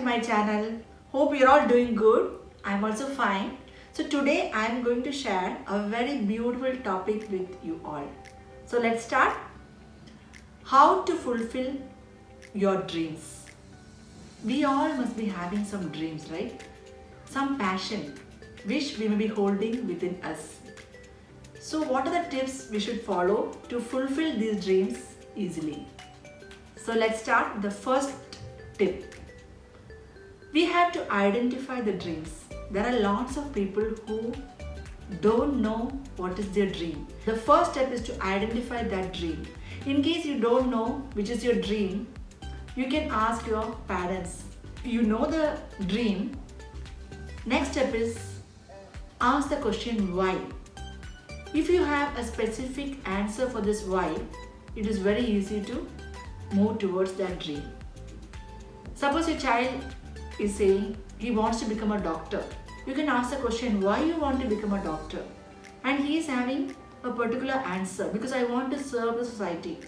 my channel. Hope you're all doing good. I'm also fine. So today I'm going to share a very beautiful topic with you all. So let's start. How to fulfill your dreams. We all must be having some dreams, right? Some passion which we may be holding within us. So what are the tips we should follow to fulfill these dreams easily? So let's start. The first tip. We have to identify the dreams. There are lots of people who don't know what is their dream. The first step is to identify that dream. In case you don't know which is your dream, you can ask your parents. You know the dream. Next step is ask the question why. If you have a specific answer for this why, it is very easy to move towards that dream. Suppose your child is saying he wants to become a doctor. You can ask the question why you want to become a doctor, and he is having a particular answer because I want to serve the society,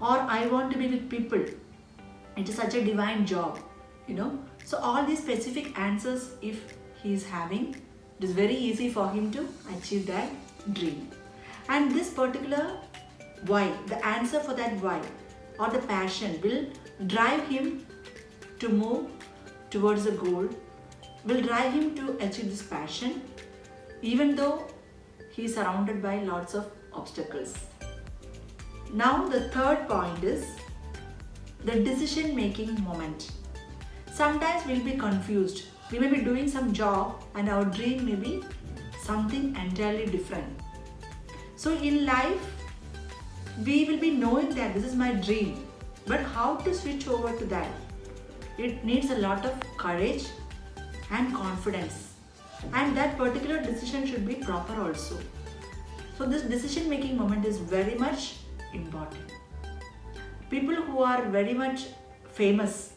or I want to be with people. It is such a divine job, So all these specific answers, if he is having, it is very easy for him to achieve that dream. And this particular why, the answer for that why or the passion will drive him to move towards a goal, will drive him to achieve this passion even though he is surrounded by lots of obstacles. Now the third point is the decision making moment. Sometimes we'll be confused. We may be doing some job and our dream may be something entirely different. So in life, we will be knowing that this is my dream, but how to switch over to that? It needs a lot of courage and confidence, and that particular decision should be proper also. So this decision making moment is very much important. People who are very much famous,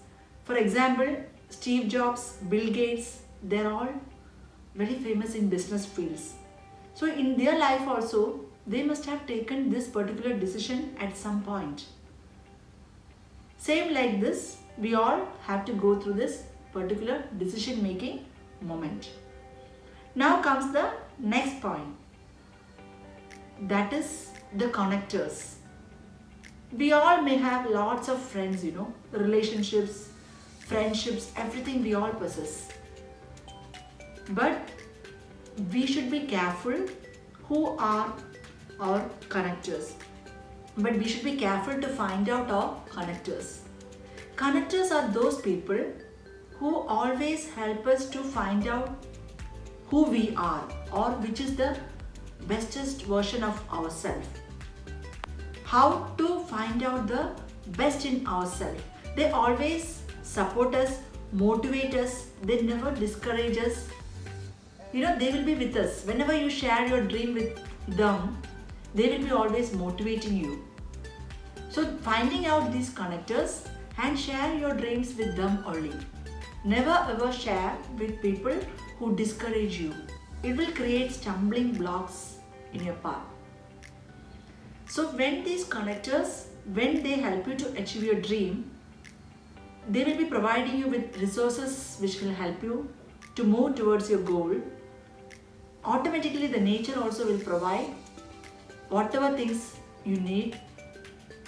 for example, Steve Jobs, Bill Gates, they're all very famous in business fields. So in their life also, they must have taken this particular decision at some point. Same like this, we all have to go through this particular decision making moment. Now comes the next point. That is the connectors. We all may have lots of friends, relationships, friendships, everything we all possess. But we should be careful who are our connectors. But we should be careful to find out our connectors. Connectors are those people who always help us to find out who we are or which is the bestest version of ourselves. How to find out the best in ourselves. They always support us, motivate us, they never discourage us. They will be with us. Whenever you share your dream with them, they will be always motivating you. So finding out these connectors and share your dreams with them only. Never ever share with people who discourage you. It will create stumbling blocks in your path. So when these connectors, when they help you to achieve your dream, they will be providing you with resources which will help you to move towards your goal. Automatically the nature also will provide whatever things you need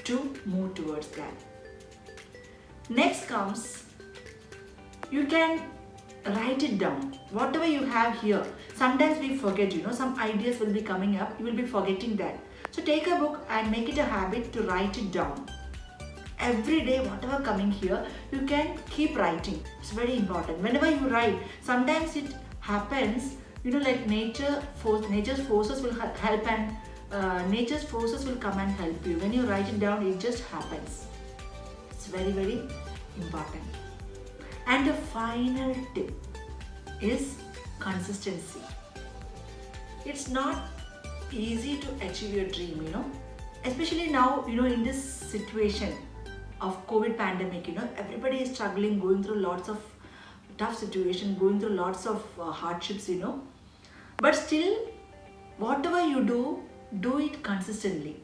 to move towards that. Next comes, you can write it down. Whatever you have here, sometimes we forget, some ideas will be coming up, you will be forgetting that. So take a book and make it a habit to write it down. Every day, whatever coming here, you can keep writing. It's very important. Whenever you write, sometimes it happens, like nature's forces will help, and nature's forces will come and help you. When you write it down, it just happens. It's very, very important. And the final tip is consistency. It's not easy to achieve your dream, Especially now, in this situation of COVID pandemic, everybody is struggling, going through lots of tough situation, going through lots of hardships, But still, whatever you do it consistently.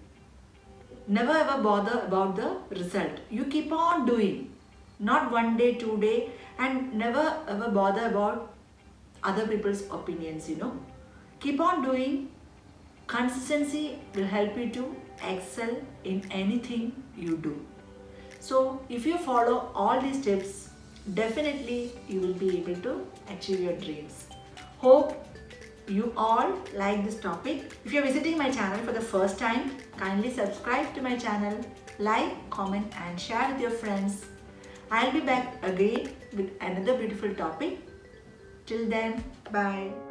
Never ever bother about the result. You keep on doing. not one day, 2 day, and never ever bother about other people's opinions, Keep on doing. Consistency will help you to excel in anything you do. So if you follow all these tips, definitely you will be able to achieve your dreams. Hope you all like this topic. If you're visiting my channel for the first time, kindly subscribe to my channel, like, comment and share with your friends. I'll be back again with another beautiful topic. Till then, bye.